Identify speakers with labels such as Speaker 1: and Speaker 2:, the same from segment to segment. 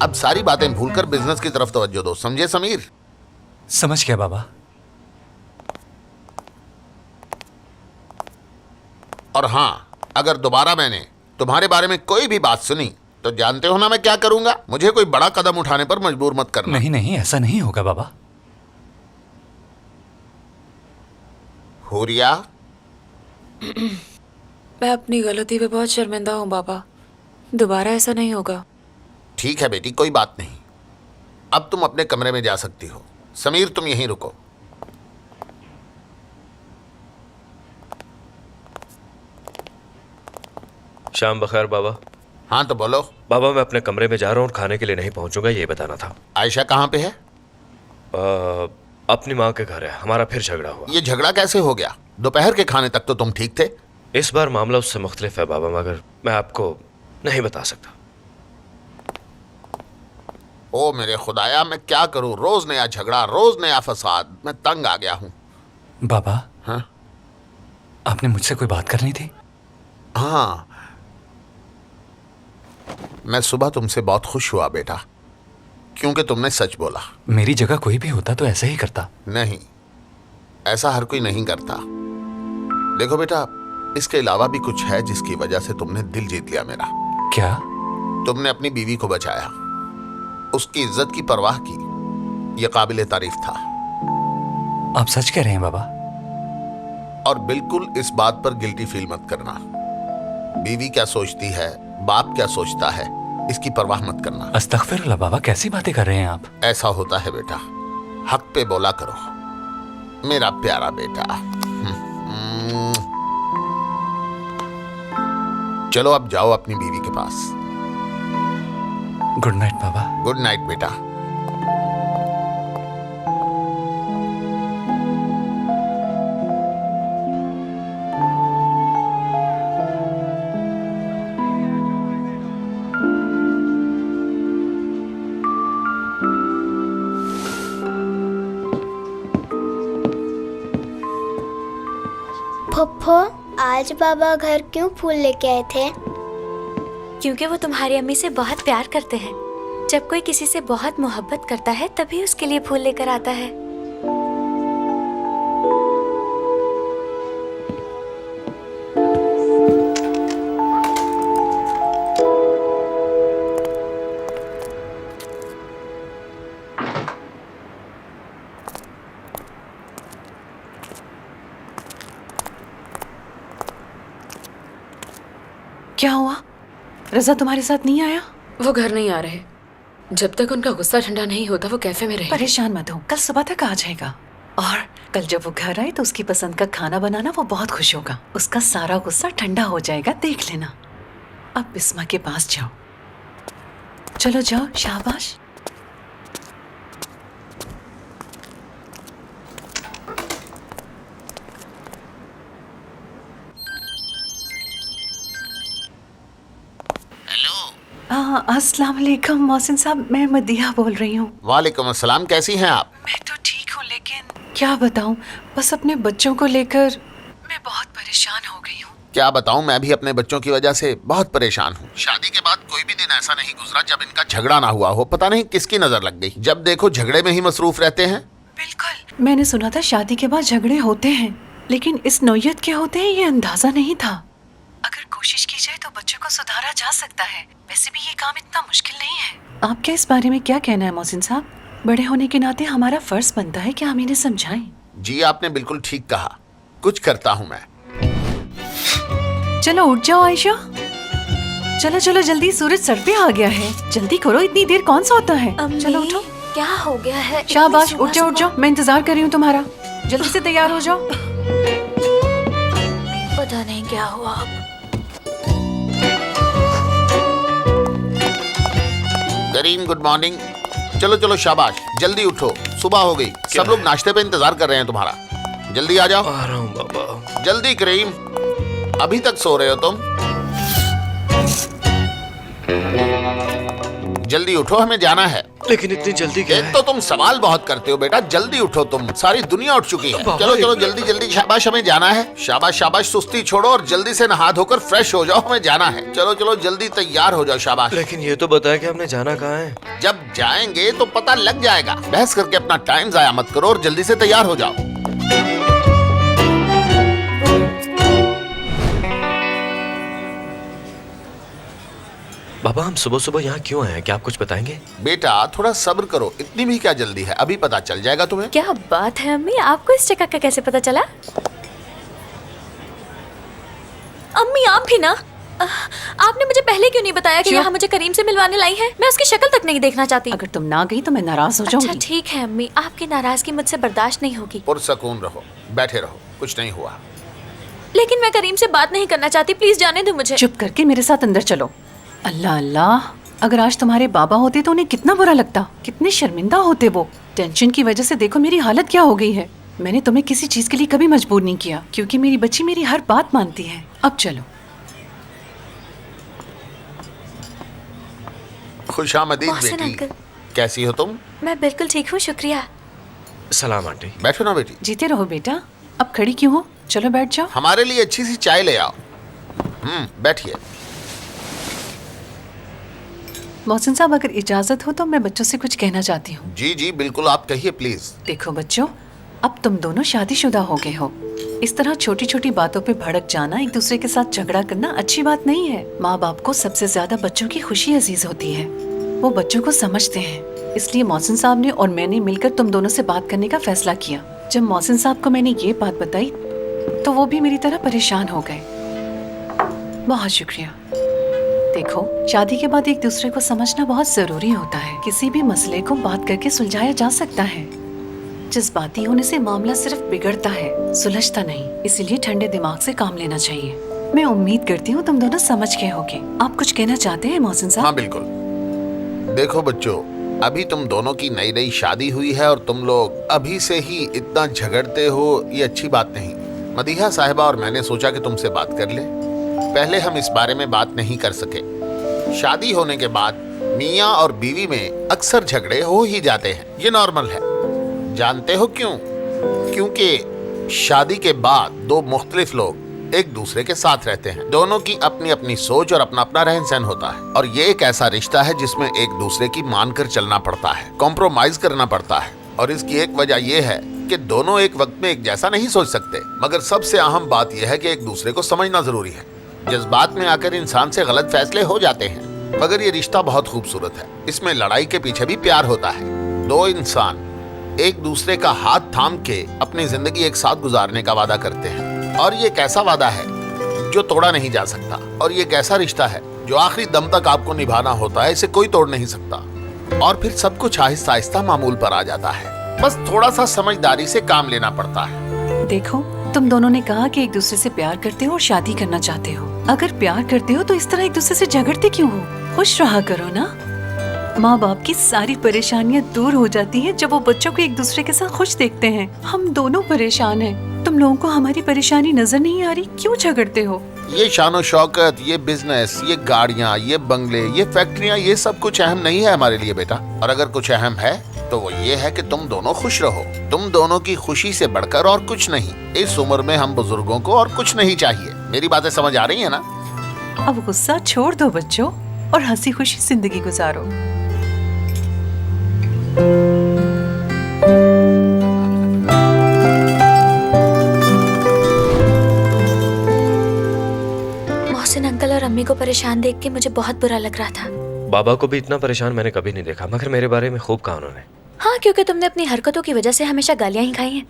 Speaker 1: अब सारी बातें भूलकर बिजनेस की तरफ तवज्जो दो, समझे समीर?
Speaker 2: समझ गया बाबा।
Speaker 1: और हाँ, अगर दोबारा मैंने तुम्हारे बारे में कोई भी बात सुनी तो जानते हो ना मैं क्या करूंगा। मुझे कोई बड़ा कदम उठाने पर मजबूर मत करना।
Speaker 2: नहीं नहीं, ऐसा नहीं होगा बाबा।
Speaker 1: हुरिया,
Speaker 3: मैं अपनी गलती पे बहुत शर्मिंदा हूँ बाबा, दोबारा ऐसा नहीं होगा।
Speaker 1: ठीक है बेटी, कोई बात नहीं। अब तुम अपने कमरे में जा सकती हो। समीर, तुम यहीं रुको।
Speaker 4: शाम बखैर बाबा।
Speaker 1: हाँ तो बोलो।
Speaker 4: बाबा, मैं अपने कमरे में जा रहा हूँ और खाने के लिए नहीं पहुंचूंगा, ये बताना था।
Speaker 1: आयशा कहाँ पे है?
Speaker 4: अपनी माँ के घर है। हमारा फिर झगड़ा हुआ।
Speaker 1: ये झगड़ा कैसे हो गया? दोपहर के खाने तक तो तुम ठीक थे।
Speaker 4: इस बार मामला उससे मुख्तलिफ है बाबा, मगर मैं आपको नहीं बता सकता।
Speaker 1: ओ मेरे खुदाया, मैं क्या करूं? रोज नया झगड़ा, रोज नया फसाद। मैं तंग आ गया हूं।
Speaker 2: बाबा,
Speaker 1: हाँ
Speaker 2: आपने मुझसे कोई बात करनी थी?
Speaker 1: हाँ, मैं सुबह तुमसे बहुत खुश हुआ बेटा, क्योंकि तुमने सच बोला।
Speaker 2: मेरी जगह कोई भी होता तो ऐसा ही करता।
Speaker 1: नहीं, ऐसा हर कोई नहीं करता। देखो बेटा, इसके अलावा भी कुछ है जिसकी वजह से तुमने दिल जीत लिया मेरा।
Speaker 2: क्या?
Speaker 1: तुमने अपनी बीवी को बचाया, उसकी इज्जत की परवाह की। यह काबिले तारीफ था।
Speaker 2: आप सच कह रहे हैं बाबा?
Speaker 1: और बिल्कुल इस बात पर गिल्टी फील मत करना। बीवी क्या सोचती है, बाप क्या सोचता है, इसकी परवाह मत करना।
Speaker 2: अस्तगफिरुल्लाह बाबा, कैसी बातें कर रहे हैं आप?
Speaker 1: ऐसा होता है बेटा, हक पे बोला करो मेरा प्यारा बेटा। चलो अब जाओ अपनी बीवी के पास।
Speaker 2: गुड नाइट बाबा।
Speaker 1: गुड नाइट बेटा।
Speaker 5: फुफ्फो, आज बाबा घर क्यों फूल लेके आए थे?
Speaker 6: क्योंकि वो तुम्हारी अम्मी से बहुत प्यार करते हैं। जब कोई किसी से बहुत मोहब्बत करता है तभी उसके लिए फूल लेकर आता है।
Speaker 3: क्या हुआ? रजा तुम्हारे साथ नहीं आया?
Speaker 7: वो घर नहीं आ रहे। जब तक उनका गुस्सा ठंडा नहीं होता वो कैफे में रहेंगे।
Speaker 3: परेशान मत हो, कल सुबह तक आ जाएगा। और कल जब वो घर आए तो उसकी पसंद का खाना बनाना, वो बहुत खुश होगा। उसका सारा गुस्सा ठंडा हो जाएगा, देख लेना। अब बिस्मा के पास जाओ। चलो जाओ, शाबाश। अस्सलाम वालेकुम मोहसिन साहब, मैं मदिया बोल रही हूँ।
Speaker 1: वालेकुम अस्सलाम, कैसी हैं आप?
Speaker 3: मैं तो ठीक हूँ, लेकिन क्या बताऊँ, बस अपने बच्चों को लेकर मैं बहुत परेशान हो गई हूँ।
Speaker 1: क्या बताऊं, मैं भी अपने बच्चों की वजह से बहुत परेशान हूँ। शादी के बाद कोई भी दिन ऐसा नहीं गुजरा जब इनका झगड़ा ना हुआ हो। पता नहीं किसकी नजर लग गई, जब देखो झगड़े में ही मसरूफ रहते हैं।
Speaker 3: बिल्कुल, मैंने सुना था शादी के बाद झगड़े होते हैं, लेकिन इस नौयत के होते हैं ये अंदाजा नहीं था। अगर कोशिश की जाए तो बच्चों को सुधारा जा सकता है। वैसे भी ये काम इतना मुश्किल नहीं है। आपके इस बारे में क्या कहना है मोहसिन साहब? बड़े होने के नाते हमारा फर्ज बनता है कि हम इन्हें समझाएं।
Speaker 1: जी आपने बिल्कुल ठीक कहा, कुछ करता हूँ मैं।
Speaker 3: चलो उठ जाओ आयशा, चलो चलो जल्दी, सूरज सर पे आ गया है। जल्दी करो, इतनी देर कौन सा होता है? चलो उठो।
Speaker 6: क्या हो गया है?
Speaker 3: शाबाश, उठ जाओ उठ जाओ, मैं इंतजार कर रही हूँ तुम्हारा। जल्दी से तैयार हो जाओ।
Speaker 6: पता नहीं क्या हुआ।
Speaker 1: करीम, गुड मॉर्निंग। चलो चलो शाबाश, जल्दी उठो, सुबह हो गई। सब लोग नाश्ते पे इंतजार कर रहे हैं तुम्हारा। जल्दी आ जाओ।
Speaker 4: आ रहा हूँ बाबा।
Speaker 1: जल्दी करीम, अभी तक सो रहे हो तुम? जल्दी उठो, हमें जाना है।
Speaker 4: लेकिन इतनी जल्दी क्या
Speaker 1: एक
Speaker 4: है?
Speaker 1: तो तुम सवाल बहुत करते हो बेटा, जल्दी उठो तुम, सारी दुनिया उठ चुकी है।
Speaker 4: बाबा,
Speaker 1: चलो चलो
Speaker 4: एक-
Speaker 1: जल्दी जल्दी, शाबाश हमें जाना है। शाबाश शाबाश, सुस्ती छोड़ो और जल्दी से नहा धोकर फ्रेश हो जाओ, हमें जाना है। चलो चलो जल्दी तैयार हो जाओ, शाबाश।
Speaker 4: लेकिन ये तो बताया कि हमने जाना कहाँ है।
Speaker 1: जब जाएंगे तो पता लग जाएगा। बहस करके अपना टाइम जाया मत करो और जल्दी से तैयार हो जाओ।
Speaker 4: बाबा, हम सुबह सुबह यहाँ क्यों आए हैं? क्या आप कुछ बताएंगे?
Speaker 1: बेटा थोड़ा सब्र करो, इतनी भी क्या जल्दी है, अभी पता चल जाएगा तुम्हें।
Speaker 6: क्या बात है अम्मी, आपको इस जगह का कैसे पता चला? अम्मी आप भी ना, आपने मुझे पहले क्यों नहीं बताया कि
Speaker 3: क्यों?
Speaker 6: यहाँ मुझे करीम से मिलवाने लाई है? मैं उसकी शक्ल तक नहीं देखना चाहती।
Speaker 3: अगर तुम ना गई तो मैं नाराज हो
Speaker 6: अच्छा
Speaker 3: जाऊंगी।
Speaker 6: ठीक है अम्मी, आपकी नाराजगी मुझसे बर्दाश्त नहीं होगी।
Speaker 1: पुरसकून रहो, बैठे रहो, कुछ नहीं हुआ।
Speaker 6: लेकिन मैं करीम से बात नहीं करना चाहती, प्लीज जाने दो मुझे।
Speaker 3: चुप करके मेरे साथ अंदर चलो। अल्लाह अल्लाह, अगर आज तुम्हारे बाबा होते तो उन्हें कितना बुरा लगता, कितने शर्मिंदा होते वो। टेंशन की वजह से देखो मेरी हालत क्या हो गई है। मैंने तुम्हें किसी चीज के लिए कभी मजबूर नहीं किया, क्योंकि मेरी बच्ची मेरी हर बात मानती है। अब चलो।
Speaker 1: खुशामदीद
Speaker 6: मोहसिन
Speaker 1: बेटी,
Speaker 6: अंकल।
Speaker 1: कैसी हो तुम?
Speaker 6: मैं बिल्कुल ठीक हूँ, शुक्रिया।
Speaker 4: सलाम आंटी।
Speaker 1: बैठो ना बेटी,
Speaker 3: जीते रहो बेटा। अब खड़ी क्यों हो, चलो बैठ जाओ।
Speaker 1: हमारे लिए अच्छी सी चाय ले आओ। बैठिए।
Speaker 3: मोहसिन साहब अगर इजाजत हो तो मैं बच्चों से कुछ कहना चाहती हूँ।
Speaker 1: जी जी बिल्कुल, आप कहिए प्लीज।
Speaker 3: देखो बच्चों, अब तुम दोनों शादीशुदा हो गए हो। इस तरह छोटी छोटी बातों पे भड़क जाना, एक दूसरे के साथ झगड़ा करना अच्छी बात नहीं है। माँ बाप को सबसे ज्यादा बच्चों की खुशी अजीज होती है, वो बच्चों को समझते हैं। इसलिए मोहसिन साहब ने और मैंने मिलकर तुम दोनों से बात करने का फैसला किया। जब मोहसिन साहब को मैंने ये बात बताई तो वो भी मेरी तरह परेशान हो गए। बहुत शुक्रिया। देखो, शादी के बाद एक दूसरे को समझना बहुत जरूरी होता है। किसी भी मसले को बात करके सुलझाया जा सकता है। जज्बाती होने से मामला सिर्फ बिगड़ता है, सुलझता नहीं। इसीलिए ठंडे दिमाग से काम लेना चाहिए। मैं उम्मीद करती हूँ तुम दोनों समझ गए होगे। आप कुछ कहना चाहते हैं मोहसिन साहब?
Speaker 1: हाँ बिल्कुल। देखो बच्चों, अभी तुम दोनों की नई नई शादी हुई है और तुम लोग अभी से ही इतना झगड़ते हो, ये अच्छी बात नहीं। मदीहा साहिबा और मैंने सोचा कि तुमसे बात कर ले। पहले हम इस बारे में बात नहीं कर सके। शादी होने के बाद मियाँ और बीवी में अक्सर झगड़े हो ही जाते हैं, ये नॉर्मल है। जानते हो क्यों? क्योंकि शादी के बाद दो मुख्तलिफ लोग एक दूसरे के साथ रहते हैं। दोनों की अपनी अपनी सोच और अपना अपना रहन सहन होता है, और ये एक ऐसा रिश्ता है जिसमें एक दूसरे की मानकर चलना पड़ता है, कॉम्प्रोमाइज करना पड़ता है। और इसकी एक वजह यह है कि दोनों एक वक्त में एक जैसा नहीं सोच सकते। मगर सबसे अहम बात यह है कि एक दूसरे को समझना जरूरी है। जज्बात में आकर इंसान से गलत फैसले हो जाते हैं, मगर ये रिश्ता बहुत खूबसूरत है। इसमें लड़ाई के पीछे भी प्यार होता है। दो इंसान एक दूसरे का हाथ थाम के अपनी जिंदगी एक साथ गुजारने का वादा करते हैं, और ये एक ऐसा वादा है जो तोड़ा नहीं जा सकता। और ये एक ऐसा रिश्ता है जो आखिरी दम तक आपको निभाना होता है, इसे कोई तोड़ नहीं सकता। और फिर सब कुछ आहिस्ता आहिस्ता मामूल पर आ जाता है। बस थोड़ा सा समझदारी से काम लेना पड़ता है।
Speaker 3: देखो, तुम दोनों ने कहा कि एक दूसरे से प्यार करते हो और शादी करना चाहते हो। अगर प्यार करते हो तो इस तरह एक दूसरे से झगड़ते क्यों हो? खुश रहा करो ना। माँ बाप की सारी परेशानियाँ दूर हो जाती हैं जब वो बच्चों को एक दूसरे के साथ खुश देखते हैं। हम दोनों परेशान हैं। तुम लोगों को हमारी परेशानी नजर नहीं आ रही, क्यों झगड़ते हो?
Speaker 1: ये शानो शौकत, ये बिजनेस, ये गाड़ियाँ, ये बंगले, ये फैक्ट्रियाँ, ये सब कुछ अहम नहीं है हमारे लिए बेटा। और अगर कुछ अहम है तो वो ये है कि तुम दोनों खुश रहो। तुम दोनों की खुशी से बढ़कर और कुछ नहीं। इस उम्र में हम बुजुर्गों को और कुछ नहीं चाहिए। मेरी बातें समझ आ रही है ना?
Speaker 3: अब गुस्सा छोड़ दो बच्चों और हंसी खुशी जिंदगी गुजारो।
Speaker 6: मोहसिन अंकल और अम्मी को परेशान देख के मुझे बहुत बुरा लग रहा था।
Speaker 4: बाबा को भी इतना परेशान मैंने कभी नहीं देखा, मगर मेरे बारे में खूब कहा उन्होंने।
Speaker 6: हाँ, क्योंकि तुमने अपनी हरकतों की वजह से हमेशा गालियां ही खाई हैं।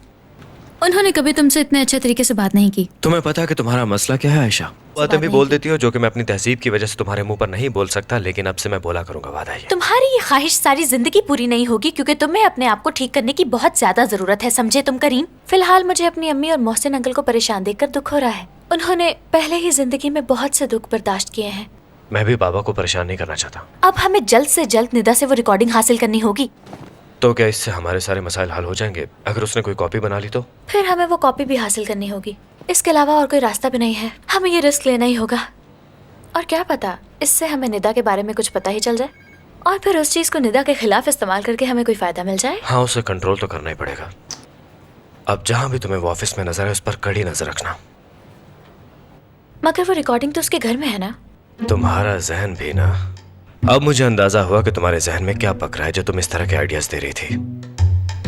Speaker 8: उन्होंने कभी तुमसे इतने अच्छे तरीके से बात नहीं की।
Speaker 4: तुम्हें पता है कि तुम्हारा मसला क्या है आयशा? बातें भी
Speaker 6: नहीं
Speaker 4: बोल
Speaker 6: की।
Speaker 4: देती हो जो कि मैं अपनी तहजीब की वजह से तुम्हारे मुंह पर नहीं बोल सकता, लेकिन अब से मैं बोला करूंगा, वादा है।
Speaker 6: तुम्हारी ये ख्वाहिश सारी जिंदगी पूरी नहीं होगी, क्योंकि तुम्हें अपने आप को ठीक करने की बहुत ज्यादा जरूरत है, समझे तुम करीम? फिलहाल मुझे अपनी अम्मी और मोहसिन अंकल को परेशान देखकर दुख हो रहा है। उन्होंने पहले ही जिंदगी में बहुत से दुख बर्दाश्त किए हैं।
Speaker 4: मैं भी बाबा को परेशान नहीं करना चाहता।
Speaker 6: अब हमें जल्द से जल्द निदा से वो रिकॉर्डिंग हासिल करनी होगी।
Speaker 4: तो क्या इससे हमारे सारे मसाइल हल हो जाएंगे? अगर उसने कोई कॉपी बना ली तो?
Speaker 6: फिर हमें वो कॉपी भी हासिल करनी होगी। इसके अलावा और कोई रास्ता भी नहीं है। हमें ये रिस्क लेना ही होगा। और क्या पता, इससे हमें निदा के बारे में कुछ पता ही चल जाए और फिर उस चीज को निदा के खिलाफ इस्तेमाल करके हमें कोई फायदा मिल जाए।
Speaker 4: हाँ, उसे कंट्रोल तो करना ही पड़ेगा। अब जहां भी तुम्हें वो ऑफिस में नजर है उस पर कड़ी नजर रखना।
Speaker 6: मगर वो रिकॉर्डिंग तो उसके घर में है ना।
Speaker 4: तुम्हारा जहन भी ना। अब मुझे अंदाजा हुआ कि तुम्हारे जहन में क्या पक रहा है जो तुम इस तरह के आइडियाज दे रही थी।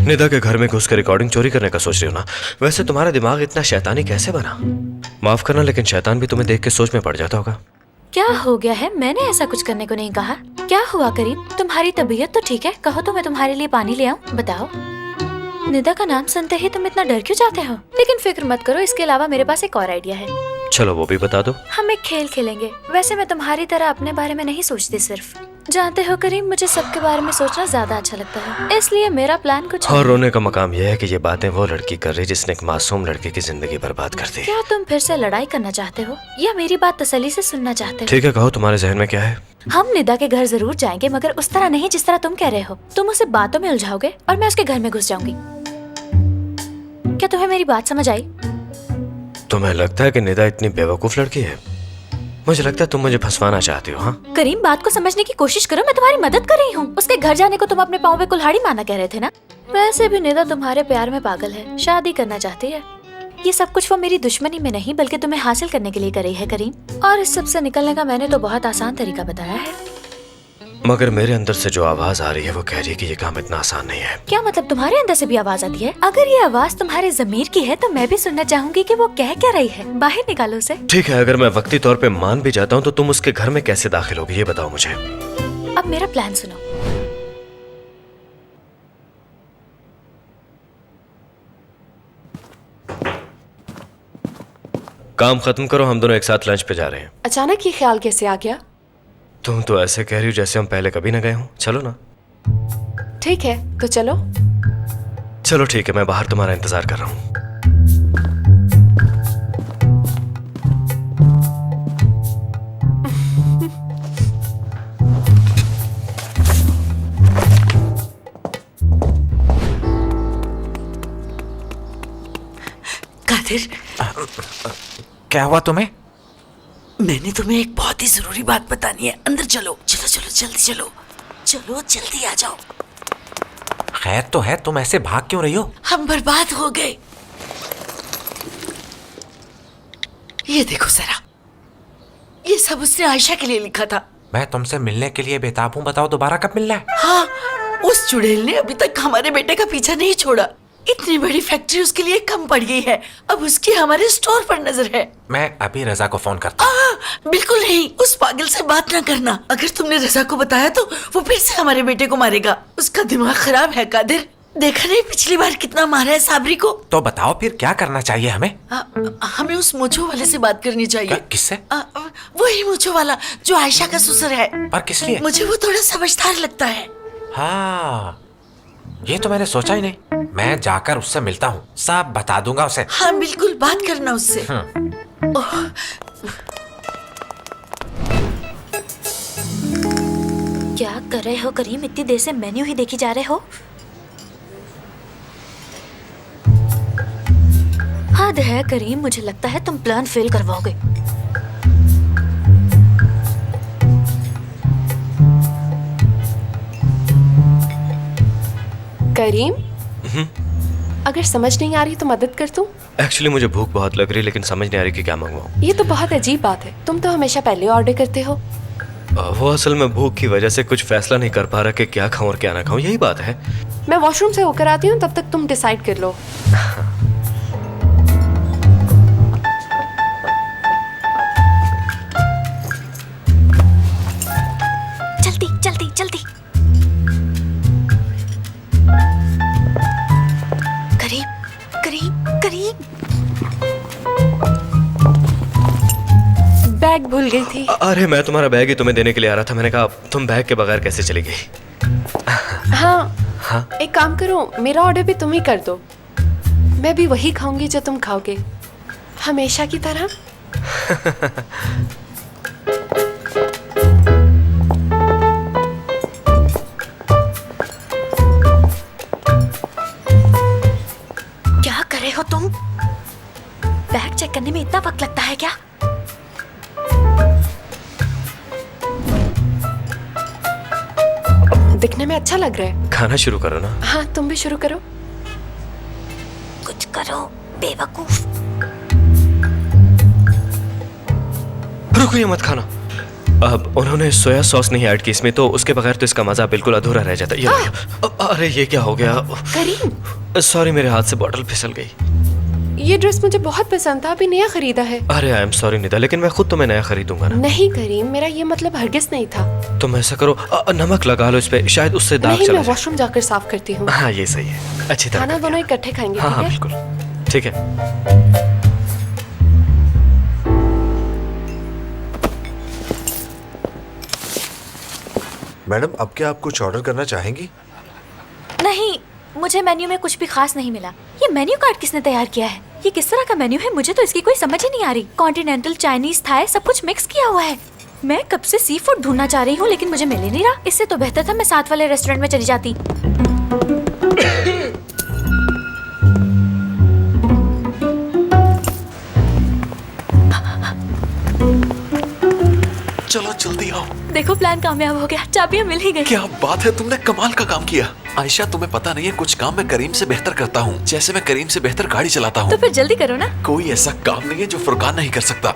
Speaker 4: निदा के घर में घुस कर रिकॉर्डिंग चोरी करने का सोच रही हो ना। वैसे तुम्हारा दिमाग इतना शैतानी कैसे बना? माफ करना, लेकिन शैतान भी तुम्हें देख के सोच में पड़ जाता होगा।
Speaker 6: क्या हो गया है? मैंने ऐसा कुछ करने को नहीं कहा। क्या हुआ करीम? तुम्हारी तबीयत तो ठीक है? कहो तो मैं तुम्हारे लिए पानी ले आऊं। बताओ। निदा का नाम सुनते ही तुम इतना डर क्यों जाते हो? लेकिन फिक्र मत करो, इसके अलावा मेरे पास एक और आइडिया है।
Speaker 4: चलो वो भी बता दो।
Speaker 6: हम एक खेल खेलेंगे। वैसे मैं तुम्हारी तरह अपने बारे में नहीं सोचती, सिर्फ जानते हो करीम, मुझे सबके बारे में सोचना ज्यादा अच्छा लगता है, इसलिए मेरा प्लान कुछ
Speaker 4: और रोने का मकाम यह है कि ये बातें वो लड़की कर रही जिसने एक मासूम लड़के की जिंदगी बर्बाद कर दी।
Speaker 6: क्या तुम फिर से लड़ाई करना चाहते हो या मेरी बात तसल्ली से सुनना चाहते हो?
Speaker 4: ठीक है, कहो तुम्हारे जहन में क्या है।
Speaker 6: हम निदा के घर जरूर जाएंगे, मगर उस तरह नहीं जिस तरह तुम कह रहे हो। तुम उसे बातों में उलझाओगे और मैं उसके घर में घुस जाऊंगी। क्या तुम्हें मेरी बात समझ आई?
Speaker 4: तुम्हें लगता है कि निदा इतनी बेवकूफ लड़की है? मुझे लगता है तुम मुझे फंसवाना चाहती हो। हाँ
Speaker 6: करीम, बात को समझने की कोशिश करो, मैं तुम्हारी मदद कर रही हूँ। उसके घर जाने को तुम अपने पाँव पे कुल्हाड़ी मारना कह रहे थे ना। वैसे भी निदा तुम्हारे प्यार में पागल है, शादी करना चाहती है। ये सब कुछ वो मेरी दुश्मनी में नहीं बल्कि तुम्हें हासिल करने के लिए कर रही है करीम। और इस सब से निकलने का मैंने तो बहुत आसान तरीका बताया है।
Speaker 4: मगर मेरे अंदर से जो आवाज आ रही है वो कह रही है कि ये काम इतना आसान नहीं है।
Speaker 6: क्या मतलब तुम्हारे अंदर से भी आवाज आती है? अगर ये आवाज तुम्हारे जमीर की है तो मैं भी सुनना चाहूंगी कि वो कह क्या रही है। बाहर निकालो उसे।
Speaker 4: ठीक है, अगर मैं वक्ती तौर पे मान भी जाता हूँ तो तुम उसके घर में कैसे दाखिल होगी ये बताओ मुझे।
Speaker 6: अब मेरा प्लान सुनो।
Speaker 4: काम खत्म करो, हम दोनों एक साथ लंच पे जा रहे हैं।
Speaker 7: अचानक ये ख्याल कैसे आ गया?
Speaker 4: तुम तो ऐसे कह रही हो जैसे हम पहले कभी न गए हों। चलो ना।
Speaker 7: ठीक है तो चलो।
Speaker 4: चलो ठीक है, मैं बाहर तुम्हारा इंतजार कर रहा हूँ।
Speaker 9: कादिर,
Speaker 10: क्या हुआ तुम्हें?
Speaker 9: मैंने तुम्हें एक बहुत ही जरूरी बात बतानी है। अंदर चलो चलो चलो, जल्दी चलो, चलो जल्दी आ जाओ।
Speaker 10: खैर तो है, तुम ऐसे भाग क्यों रही हो?
Speaker 9: हम बर्बाद हो गए। ये देखो जरा, ये सब उसने आयशा के लिए लिखा था।
Speaker 10: मैं तुमसे मिलने के लिए बेताब हूँ, बताओ दोबारा कब मिलना है?
Speaker 9: हाँ, उस चुड़ैल ने अभी तक हमारे बेटे का पीछा नहीं छोड़ा। इतनी बड़ी फैक्ट्री उसके लिए कम पड़ गई है। अब उसकी हमारे स्टोर पर नजर है।
Speaker 10: मैं अभी रजा को फोन करता हूँ।
Speaker 9: बिल्कुल नहीं, उस पागल से बात ना करना। अगर तुमने रजा को बताया तो वो फिर से हमारे बेटे को मारेगा। उसका दिमाग खराब है कादिर। देखा नहीं पिछली बार कितना मारा है साबरी को?
Speaker 10: तो बताओ फिर क्या करना चाहिए हमें?
Speaker 9: हमें उस मूंछों वाले से बात करनी चाहिए।
Speaker 10: किससे?
Speaker 9: वही मूंछों वाला जो आयशा का ससुर है।
Speaker 10: पर किस लिए?
Speaker 9: मुझे वो थोड़ा समझदार लगता है।
Speaker 10: हाँ, ये तो मैंने सोचा ही नहीं। मैं जाकर उससे मिलता हूँ, सब बता दूंगा उसे।
Speaker 9: हाँ बिल्कुल, बात करना उससे।
Speaker 6: क्या कर रहे हो करीम? इतनी देर से मेन्यू ही देखी जा रहे हो? हद है करीम, मुझे लगता है तुम प्लान फेल करवाओगे।
Speaker 7: करीम, अगर समझ नहीं आ रही तो मदद कर दूं?
Speaker 4: एक्चुअली मुझे भूख बहुत लग रही है, लेकिन समझ नहीं आ रही कि क्या मंगवाऊं।
Speaker 7: ये तो बहुत अजीब बात है। तुम तो हमेशा पहले ऑर्डर करते हो।
Speaker 4: वो असल में भूख की वजह से कुछ फैसला नहीं कर पा रहा कि क्या खाऊं और क्या ना खाऊं, यही बात है।
Speaker 7: मैं वॉशरूम से होकर आती हूँ, तब तक तुम डिसाइड कर लो।
Speaker 6: जल्दी जल्दी जल्दी। करीम करीम करीम।
Speaker 7: बैग भूल गई थी।
Speaker 4: अरे मैं तुम्हारा बैग ही तुम्हें देने के लिए आ रहा था। मैंने कहा तुम बैग के बगैर कैसे चली गई?
Speaker 7: हाँ, एक काम करो, मेरा ऑर्डर भी तुम ही कर दो। मैं भी वही खाऊंगी जो तुम खाओगे, हमेशा की तरह।
Speaker 6: क्या कर रहे हो तुम? बैग चेक करने में इतना वक्त लगता है क्या?
Speaker 7: दिखने में अच्छा लग रहा है।
Speaker 4: खाना शुरू करो ना।
Speaker 7: हाँ तुम भी शुरू करो।
Speaker 6: कुछ करो बेवकूफ।
Speaker 4: रुको, ये मत खाना। अब उन्होंने सोया सॉस नहीं ऐड की इसमें, तो उसके बगैर तो इसका मजा बिल्कुल अधूरा रह जाता। अरे ये क्या हो गया?
Speaker 7: करीम
Speaker 4: सॉरी, मेरे हाथ से बॉटल फिसल गई।
Speaker 7: ये ड्रेस मुझे बहुत पसंद था, अभी नया खरीदा है।
Speaker 4: अरे आई एम सॉरी निदा, लेकिन मैं खुद तुम्हें नया खरीदूंगा ना।
Speaker 7: नहीं करीम, मेरा ये मतलब हरगिज नहीं था।
Speaker 4: तुम ऐसा करो, नमक लगा लो इस पे, शायद उससे दाग
Speaker 7: नहीं,
Speaker 4: चला
Speaker 7: मैं
Speaker 4: जाए।
Speaker 7: वॉशरूम जाकर साफ करती हूँ।
Speaker 4: हाँ ये सही है, अच्छी तरह
Speaker 7: खाना
Speaker 4: कर
Speaker 7: दोनों
Speaker 4: दिया।
Speaker 7: इकट्ठे खाएंगे,
Speaker 4: हाँ हाँ
Speaker 7: ठीक है?
Speaker 4: बिल्कुल ठीक है।
Speaker 11: मैडम, अब क्या आप कुछ ऑर्डर करना चाहेंगी?
Speaker 6: नहीं, मुझे मेन्यू में कुछ भी खास नहीं मिला। ये मेन्यू कार्ड किसने तैयार किया है? ये किस तरह का मेन्यू है? मुझे तो इसकी कोई समझ ही नहीं आ रही। कॉन्टिनेंटल, चाइनीज, थाई सब कुछ मिक्स किया हुआ है। मैं कब से सी फूड ढूंढना चाह रही हूँ, लेकिन मुझे मिल ही नहीं रहा। इससे तो बेहतर था मैं साथ वाले रेस्टोरेंट में चली जाती।
Speaker 12: चलो जल्दी आओ।
Speaker 6: देखो प्लान कामयाब हो गया, चाबियां मिल ही गई।
Speaker 12: क्या बात है, तुमने कमाल का काम किया। आयशा, तुम्हें पता नहीं है, कुछ काम मैं करीम से बेहतर करता हूँ, जैसे मैं करीम से बेहतर गाड़ी चलाता हूँ।
Speaker 6: तो फिर जल्दी करो ना।
Speaker 12: कोई ऐसा काम नहीं है जो फुरकान नहीं कर सकता।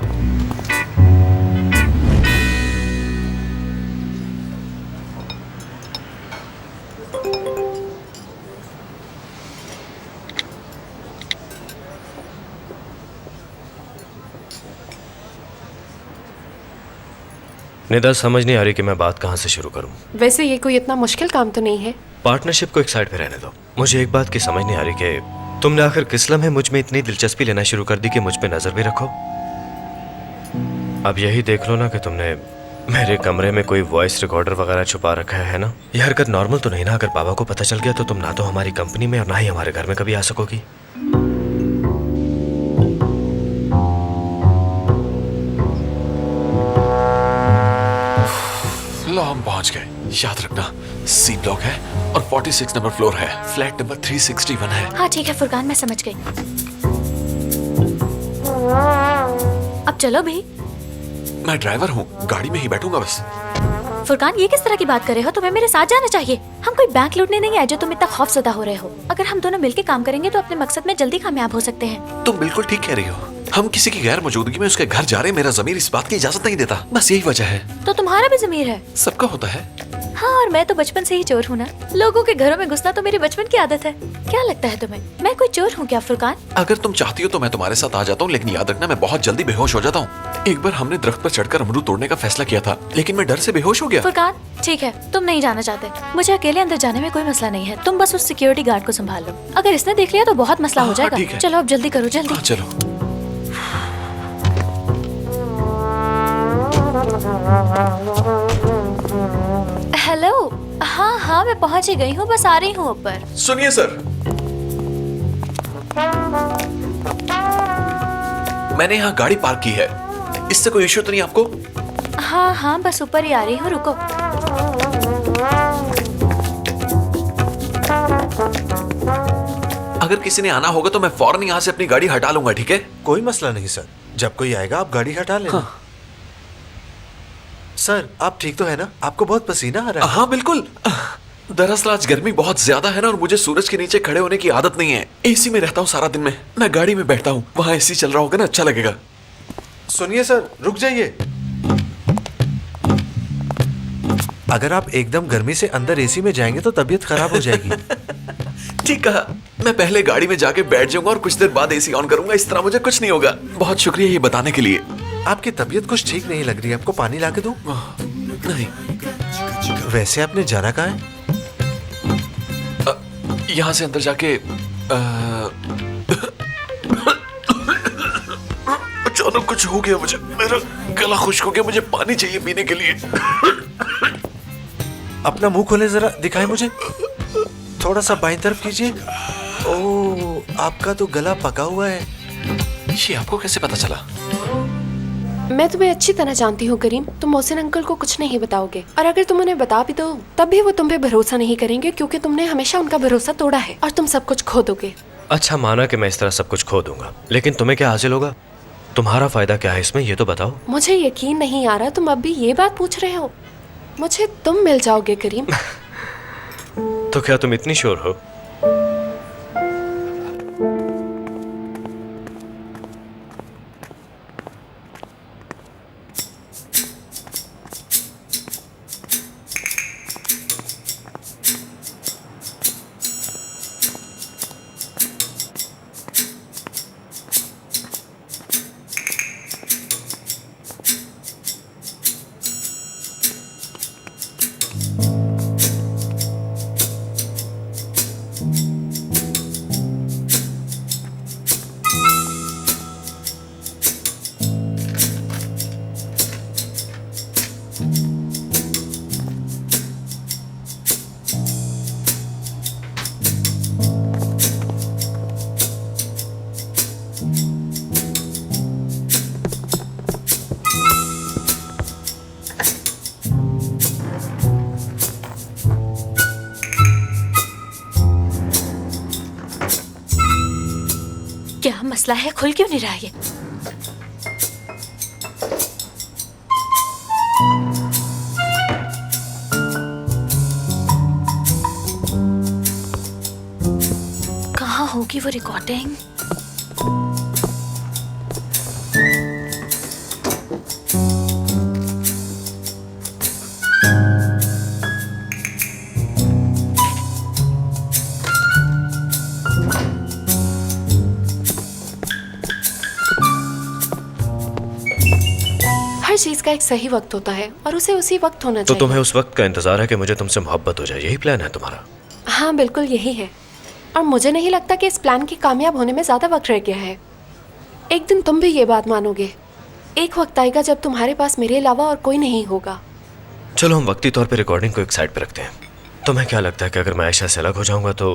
Speaker 4: निदा, समझ नहीं आ रही कि मैं बात कहाँ से शुरू करूँ।
Speaker 7: वैसे ये कोई इतना मुश्किल काम तो नहीं है।
Speaker 4: पार्टनरशिप को एक साइड पे रहने दो। मुझे एक बात की समझ नहीं आ रही कि तुमने आखिर किस लम्हे मुझ में इतनी दिलचस्पी लेना शुरू कर दी कि मुझ पे नजर भी रखो। अब यही देख लो ना कि तुमने मेरे कमरे में कोई वॉइस रिकॉर्डर वगैरह छुपा रखा है ना। यह हरकत नॉर्मल तो नहीं ना? अगर पापा को पता चल गया तो तुम ना तो हमारी कंपनी में और ना ही हमारे घर में कभी आ सकोगी।
Speaker 12: लो, हम पहुंच गए। याद रखना, सी ब्लॉक है और 46 नंबर फ्लोर है, फ्लैट नंबर 361 है।
Speaker 6: हाँ ठीक है फुरकान, मैं समझ गई। अब चलो भी।
Speaker 12: मैं ड्राइवर हूँ, गाड़ी में ही बैठूंगा बस।
Speaker 6: फुरकान, ये किस तरह की बात कर रहे हो? तुम्हें मेरे साथ जाना चाहिए। हम कोई बैंक लूटने नहीं आए जो तुम इतना खौफजदा हो रहे हो। अगर हम दोनों मिलकर काम करेंगे तो अपने मकसद में जल्दी कामयाब हो सकते हैं।
Speaker 12: तुम बिल्कुल ठीक कह रही हो। हम किसी की गैर मौजूदगी में उसके घर जा रहे हैं, मेरा ज़मीर इस बात की इजाजत नहीं देता, बस यही वजह है।
Speaker 6: तो तुम्हारा भी ज़मीर है।
Speaker 12: सबका होता है।
Speaker 6: हाँ, और मैं तो बचपन से ही चोर हूँ ना। लोगों के घरों में घुसना तो मेरी बचपन की आदत है। क्या लगता है तुम्हें मैं कोई चोर हूँ क्या फुरकान?
Speaker 12: अगर तुम चाहती हो तो मैं तुम्हारे साथ आ जाता हूँ, लेकिन याद रखना मैं बहुत जल्दी बेहोश हो जाता हूँ। एक बार हमने दरख्त पर चढ़कर अमरूद तोड़ने का फैसला किया था, लेकिन मैं डर से बेहोश हो गया।
Speaker 6: फुरकान ठीक है, तुम नहीं जाना चाहते, मुझे अकेले अंदर जाने में कोई मसला नहीं है। तुम बस उस सिक्योरिटी गार्ड को संभाल लो। अगर इसने देख लिया तो बहुत मसला हो
Speaker 12: ठीक
Speaker 6: जाएगा।
Speaker 12: है।
Speaker 6: चलो अब जल्दी करो, जल्दी।
Speaker 12: चलो।
Speaker 6: हेलो, हाँ हाँ मैं पहुँच ही गई हूँ, बस आ रही हूँ ऊपर।
Speaker 12: सुनिए सर, मैंने यहाँ गाड़ी पार्क की है, इससे कोई इश्यू तो नहीं आपको?
Speaker 6: हाँ हाँ बस ऊपर ही आ रही हूँ, रुको।
Speaker 12: अगर किसी ने आना होगा तो मैं फौरन यहाँ से अपनी गाड़ी हटा लूंगा, ठीक है?
Speaker 11: कोई मसला नहीं सर, जब कोई आएगा आप गाड़ी हटा लेना।
Speaker 12: हाँ।
Speaker 11: सर आप ठीक तो है ना? आपको बहुत पसीना आ रहा है।
Speaker 12: हाँ बिल्कुल। दरअसल आज गर्मी बहुत ज्यादा है ना, और मुझे सूरज के नीचे खड़े होने की आदत नहीं है। एसी में रहता हूँ सारा दिन में, मैं गाड़ी में बैठता हूँ, वहाँ एसी चल रहा होगा ना, अच्छा लगेगा।
Speaker 11: सुनिए सर, रुक जाइए। अगर आप एकदम गर्मी से अंदर एसी में जाएंगे तो तबीयत खराब हो जाएगी।
Speaker 12: ठीक कहा, मैं पहले गाड़ी में जाके बैठ जाऊंगा और कुछ देर बाद एसी ऑन करूंगा, इस तरह मुझे कुछ नहीं होगा। बहुत शुक्रिया ये बताने के लिए।
Speaker 11: आपकी तबीयत कुछ ठीक नहीं लग रही है, आपको पानी ला के दूं?
Speaker 12: नहीं।
Speaker 11: वैसे आपने जाना कहाँ है?
Speaker 12: यहाँ से अंदर जाके अचानक कुछ हो गया मुझे, मेरा गला खुश्क हो गया, मुझे पानी चाहिए पीने के लिए।
Speaker 11: अपना मुंह खोले जरा, दिखाएं मुझे। थोड़ा सा बाईं तरफ कीजिए। ओह, आपका तो गला पका हुआ है।
Speaker 12: ये आपको कैसे पता चला?
Speaker 7: मैं तुम्हें अच्छी तरह जानती हूँ करीम, तुम मोहसिन अंकल को कुछ नहीं बताओगे, और अगर तुम उन्हें बता भी दो तब भी वो तुम पे भरोसा नहीं करेंगे, क्योंकि तुमने हमेशा उनका भरोसा तोड़ा है और तुम सब कुछ खो दोगे।
Speaker 4: अच्छा माना कि मैं इस तरह सब कुछ खो दूंगा, लेकिन तुम्हें क्या हासिल होगा? तुम्हारा फायदा क्या है इसमें, ये तो बताओ।
Speaker 7: मुझे यकीन नहीं आ रहा तुम अब भी ये बात पूछ रहे हो। मुझे तुम मिल जाओगे करीम।
Speaker 4: तो क्या तुम इतनी श्योर हो?
Speaker 6: क्या मसला है? खुल क्यों नहीं रहा ये? कहाँ होगी वो रिकॉर्डिंग?
Speaker 7: हर चीज का एक सही वक्त होता है और उसे उसी वक्त होना
Speaker 4: तो
Speaker 7: चाहिए।
Speaker 4: तुम्हें उस वक्त का इंतजार है कि मुझे तुमसे मोहब्बत हो जाए, यही प्लान है तुम्हारा?
Speaker 7: हाँ बिल्कुल यही है। और मुझे नहीं लगता कि इस प्लान के कामयाब होने में ज्यादा वक्त रह गया है। एक दिन तुम भी ये बात मानोगे। एक वक्त आएगा जब तुम्हारे पास मेरे अलावा और कोई नहीं होगा।
Speaker 4: चलो हम वक्ती तौर पे रिकॉर्डिंग को एक साइड पे रखते हैं। तुम्हें क्या लगता है कि अगर मैं आयशा से अलग हो जाऊंगा तो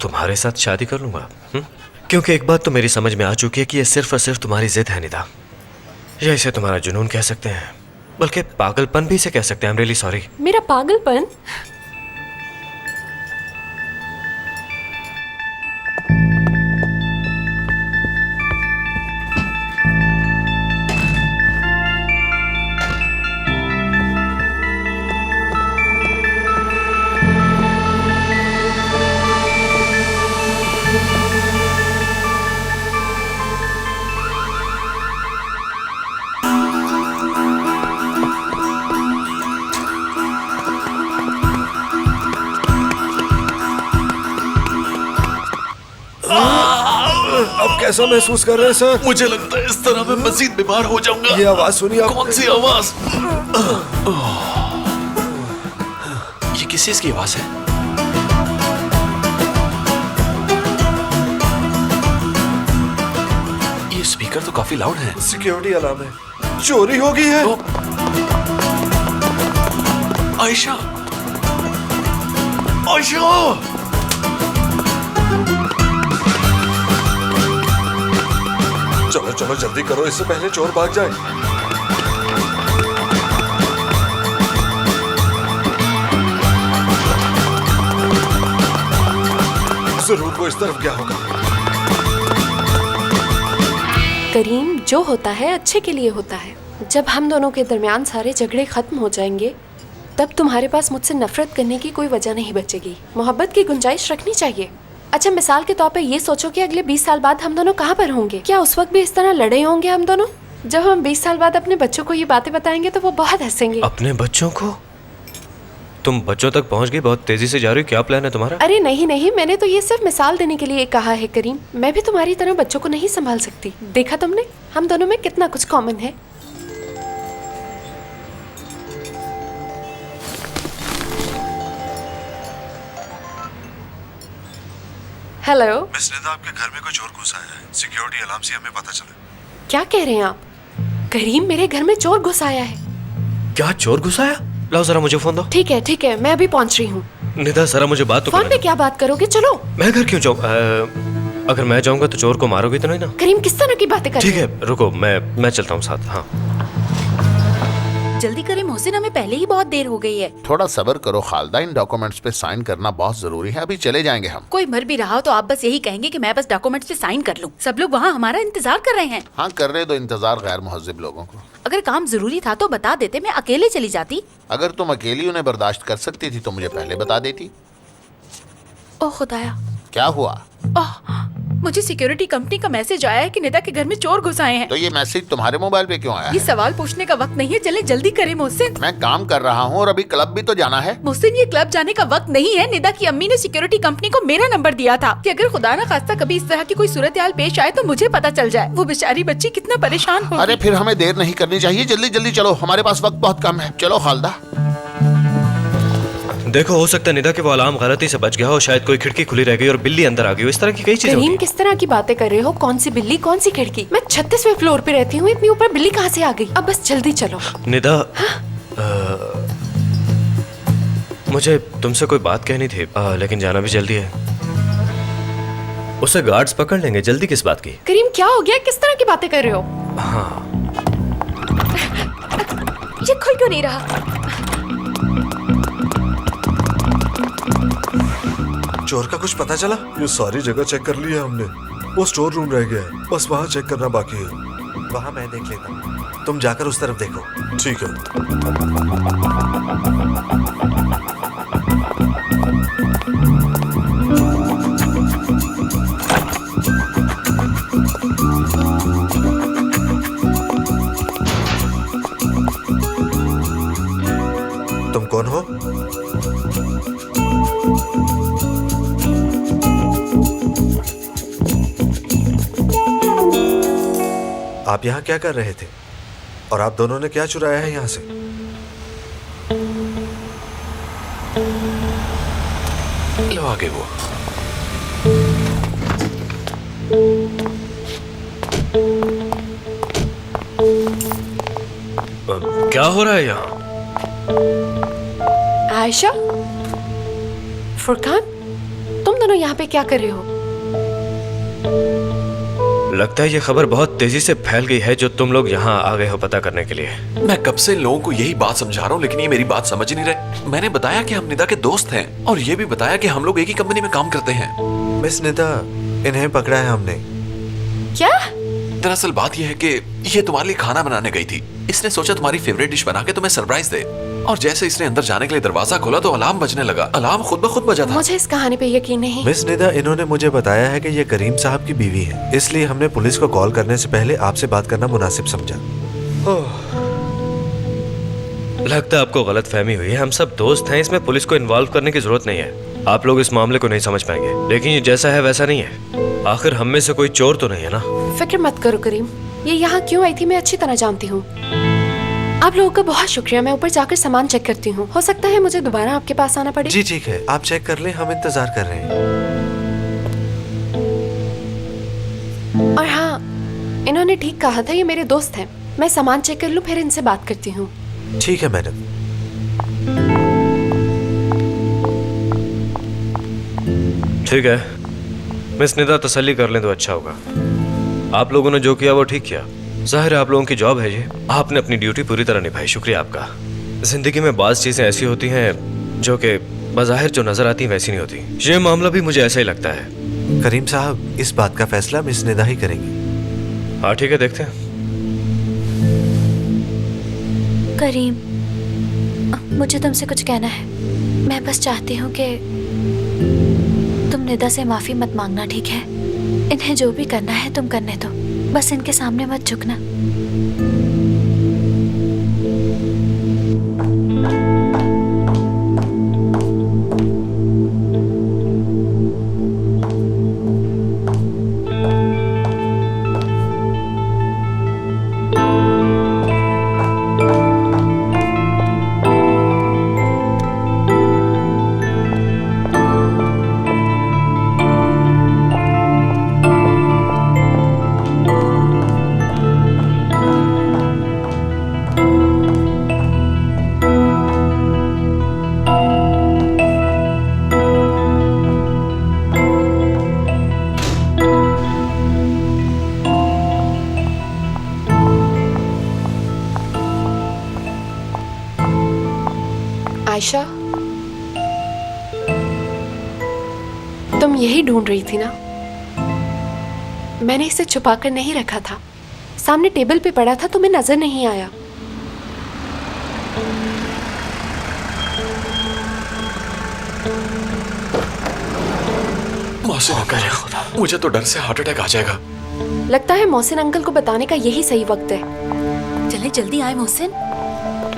Speaker 4: तुम्हारे साथ शादी कर लूंगा? क्योंकि एक बात तो मेरी समझ में आ चुकी है कि ये सिर्फ और सिर्फ तुम्हारी जिद है निदा, या इसे तुम्हारा जुनून कह सकते हैं, बल्कि पागलपन भी इसे कह सकते हैं। I am really sorry.
Speaker 7: मेरा पागलपन?
Speaker 11: अब कैसा महसूस कर रहे हैं सर?
Speaker 12: मुझे लगता है इस तरह मैं मजीद बीमार हो जाऊंगा।
Speaker 11: ये आवाज सुनिए आप।
Speaker 12: कौन सी आवाज? ये किस चीज की आवाज है? ये स्पीकर तो काफी लाउड है।
Speaker 11: सिक्योरिटी अलार्म है। चोरी हो गई है।
Speaker 12: आयशा, आयशा!
Speaker 11: चलो चलो जल्दी करो, इससे पहले चोर भाग जाए। जरूर वो इस तरफ गया होगा।
Speaker 7: करीम, जो होता है अच्छे के लिए होता है। जब हम दोनों के दरमियान सारे झगड़े खत्म हो जाएंगे तब तुम्हारे पास मुझसे नफरत करने की कोई वजह नहीं बचेगी। मोहब्बत की गुंजाइश रखनी चाहिए। अच्छा, मिसाल के तौर पे ये सोचो कि अगले 20 साल बाद हम दोनों कहाँ पर होंगे। क्या उस वक्त भी इस तरह लड़े होंगे हम दोनों? जब हम 20 साल बाद अपने बच्चों को ये बातें बताएंगे तो वो बहुत हंसेंगे।
Speaker 4: अपने बच्चों को? तुम बच्चों तक पहुंच गई, बहुत तेजी से जा रही हो। क्या प्लान है तुम्हारा?
Speaker 7: अरे नहीं नहीं, मैंने तो ये सिर्फ मिसाल देने के लिए कहा है करीम। मैं भी तुम्हारी तरह बच्चों को नहीं संभाल सकती। देखा तुमने, हम दोनों में कितना कुछ कॉमन है। हेलो
Speaker 11: मिस निदा, आपके घर में कोई चोर घुसा है। सिक्योरिटी अलार्म से हमें पता चला।
Speaker 7: क्या कह रहे हैं आप? करीम, मेरे घर में चोर घुस आया है।
Speaker 4: क्या चोर घुसाया? लाओ जरा मुझे फोन दो।
Speaker 7: ठीक है, मैं अभी पहुंच रही हूँ।
Speaker 4: निदा जरा मुझे बात तो
Speaker 7: फोन
Speaker 4: करने
Speaker 7: पे क्या बात करोगे? चलो।
Speaker 4: मैं घर क्यों जाऊँ? अगर मैं जाऊंगा तो चोर को मारोगे तो नहीं ना?
Speaker 7: करीम, किस तरह की बातें कर
Speaker 4: ठीक
Speaker 7: रहे
Speaker 4: है, रुको, मैं चलता हूँ साथ। हाँ
Speaker 8: जल्दी करें मोहसिन, हमें पहले ही बहुत देर हो गई है।
Speaker 1: थोड़ा सब्र करो खालदा, इन डॉक्यूमेंट्स पे साइन करना बहुत जरूरी है। अभी चले जाएंगे हम।
Speaker 8: कोई मर भी रहा हो तो आप बस यही कहेंगे कि मैं बस डॉक्यूमेंट्स पे साइन कर लूं। सब लोग वहाँ हमारा इंतजार कर रहे हैं।
Speaker 1: हाँ, कर रहे दो इंतजार गैर मुहज्जिब लोगों को।
Speaker 8: अगर काम जरूरी था तो बता देते, मैं अकेले चली जाती।
Speaker 1: अगर तुम अकेली उन्हें बर्दाश्त कर सकती थी तो मुझे पहले बता देती।
Speaker 8: ओह खुदाया,
Speaker 1: क्या हुआ?
Speaker 8: ओह, मुझे सिक्योरिटी कंपनी का मैसेज आया है कि निदा के घर में चोर घुस आए हैं।
Speaker 1: तो ये मैसेज तुम्हारे मोबाइल पे क्यों आया
Speaker 8: ये
Speaker 1: है?
Speaker 8: सवाल पूछने का वक्त नहीं है, चले जल्दी करें मोहसिन।
Speaker 1: मैं काम कर रहा हूँ और अभी क्लब भी तो जाना है।
Speaker 8: मोहसिन, ये क्लब जाने का वक्त नहीं है। निदा की अम्मी ने सिक्योरिटी कंपनी को मेरा नंबर दिया था कि अगर खुदा ना खास्ता कभी इस तरह की कोई सूरत हाल पेश आए तो मुझे पता चल जाए। वो बेचारी बच्ची कितना परेशान हो।
Speaker 1: अरे फिर हमें देर नहीं करनी चाहिए, जल्दी जल्दी चलो, हमारे पास वक्त बहुत कम है। चलो खालदा।
Speaker 4: देखो, हो सकता है निदा के वो अलार्म गलती से बच गया हो, शायद कोई खिड़की खुली रह गई और बिल्ली अंदर आ गई हो। इस तरह की कई चीजें
Speaker 7: करीम,
Speaker 4: होती
Speaker 7: किस तरह की बातें कर रहे हो? कौन सी बिल्ली, कौन सी खिड़की? मैं 36वें फ्लोर पे रहती हूँ, इतनी ऊपर बिल्ली कहाँ से आ गई? अब बस जल्दी चलो।
Speaker 4: हैं। निदा, मुझे तुमसे कोई बात कहनी थी, लेकिन जाना भी जल्दी है। उसे गार्ड्स पकड़ लेंगे, जल्दी किस बात की?
Speaker 7: करीम, क्या हो गया? किस तरह की बातें कर रहे हो?
Speaker 4: हाँ,
Speaker 6: ये खुल क्यों नहीं रहा?
Speaker 11: चोर का कुछ पता चला?
Speaker 13: ये सारी जगह चेक कर ली है हमने, वो स्टोर रूम रह गया है, बस वहाँ चेक करना बाकी है।
Speaker 11: वहाँ मैं देख लेता हूँ, तुम जाकर उस तरफ देखो।
Speaker 13: ठीक है।
Speaker 11: तुम कौन हो? आप यहाँ क्या कर रहे थे? और आप दोनों ने क्या चुराया है यहाँ से?
Speaker 12: लो आगे वो।
Speaker 4: क्या हो रहा है यहाँ?
Speaker 7: आयशा, फुरकान, तुम दोनों यहाँ पे क्या कर रहे हो?
Speaker 4: लगता है ये खबर बहुत तेजी से फैल गई है जो तुम लोग यहाँ आ गए हो पता करने के लिए।
Speaker 12: मैं कब से लोगों को यही बात समझा रहा हूँ, लेकिन ये मेरी बात समझ ही नहीं रहे। मैंने बताया कि हम निदा के दोस्त हैं और ये भी बताया कि हम लोग एक ही कंपनी में काम करते हैं।
Speaker 11: मिस निदा, इन्हें पकड़ा है हमने।
Speaker 7: क्या?
Speaker 12: दरअसल बात यह है कि ये तुम्हारे लिए खाना बनाने गई थी। इसने सोचा तुम्हारी फेवरेट डिश बना के तुम्हें सरप्राइज दे, और जैसे इसने अंदर जाने के लिए दरवाजा खोला तो अलार्म बजने लगा। अलार्म खुद ब खुद बजा था।
Speaker 7: मुझे इस कहानी पे यकीन नहीं।
Speaker 11: मिस निदा, इन्होंने मुझे बताया है कि ये करीम साहब की बीवी है, इसलिए हमने पुलिस को कॉल करने से पहले आपसे बात करना मुनासिब समझा।
Speaker 4: लगता है आपको गलत फहमी हुई है। हम सब दोस्त हैं, इसमें पुलिस को इन्वॉल्व करने की जरूरत नहीं है। आप लोग इस मामले को नहीं समझ पाएंगे, लेकिन ये जैसा है वैसा नहीं है। आखिर हम में से कोई चोर तो नहीं है ना?
Speaker 7: फिक्र मत करो करीम, ये यहाँ क्यों आई थी मैं अच्छी तरह जानती हूँ। आप लोगों का बहुत शुक्रिया। मैं ऊपर जाकर सामान चेक करती हूँ, हो सकता है मुझे दोबारा आपके पास आना पड़े।
Speaker 11: जी ठीक है, आप चेक कर लें, हम इंतजार कर रहे हैं।
Speaker 7: और हाँ, इन्होंने ठीक कहा था, ये मेरे दोस्त हैं। मैं सामान चेक कर लूँ, फिर इनसे बात करती हूँ।
Speaker 11: ठीक है मैडम।
Speaker 4: ठीक है मिस निदा, तसल्ली कर लें तो अच्छा होगा। आप लोगों ने जो किया वो ठीक किया। जाहिर है आप लोगों की जॉब है ये, आपने अपनी ड्यूटी पूरी तरह निभाई, शुक्रिया आपका। जिंदगी में बाज़ चीज़ें ऐसी होती हैं जो कि बज़ाहिर जो नजर आती वैसी नहीं होती। ये मामला भी मुझे ऐसा ही लगता है।
Speaker 11: करीम साहब, इस बात का फैसला मिस निदा ही करेंगी।
Speaker 4: हाँ ठीक है, देखते हैं।
Speaker 6: करीम, मुझे तुमसे कुछ कहना है। मैं बस चाहती हूँ कि तुम निदा से माफी मत मांगना, ठीक है? इन्हें जो भी करना है तुम करने दो, बस इनके सामने मत झुकना।
Speaker 7: आयशा, तुम यही ढूंढ रही थी ना? मैंने इसे छुपा कर नहीं रखा था, सामने टेबल पे पड़ा था, तुम्हें नजर नहीं आया।
Speaker 12: मोहसिन अंकल, मुझे तो डर से हार्ट अटैक आ जाएगा।
Speaker 7: लगता है मोहसिन अंकल को बताने का यही सही वक्त है।
Speaker 8: चले जल्दी आए मोहसिन।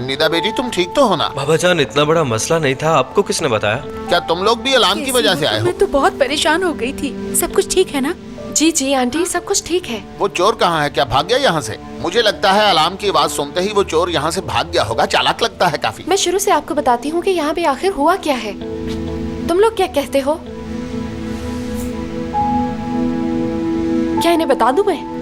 Speaker 1: निदा बेटी तुम ठीक तो हो ना?
Speaker 4: बाबा जान इतना बड़ा मसला नहीं था, आपको किसने बताया?
Speaker 1: क्या तुम लोग भी अलार्म की वजह से आए हो?
Speaker 8: मैं तो बहुत परेशान हो गई थी। सब कुछ ठीक है ना?
Speaker 7: जी जी आंटी, सब कुछ ठीक है।
Speaker 1: वो चोर कहाँ है? क्या भाग गया यहाँ से? मुझे लगता है अलार्म की आवाज सुनते ही वो चोर यहाँ से भाग गया होगा। चालाक लगता है काफी।
Speaker 7: मैं शुरू से आपको बताती हूँ कि यहाँ पे आखिर हुआ क्या है। तुम लोग क्या कहते हो? क्या इन्हें बता दूं मैं?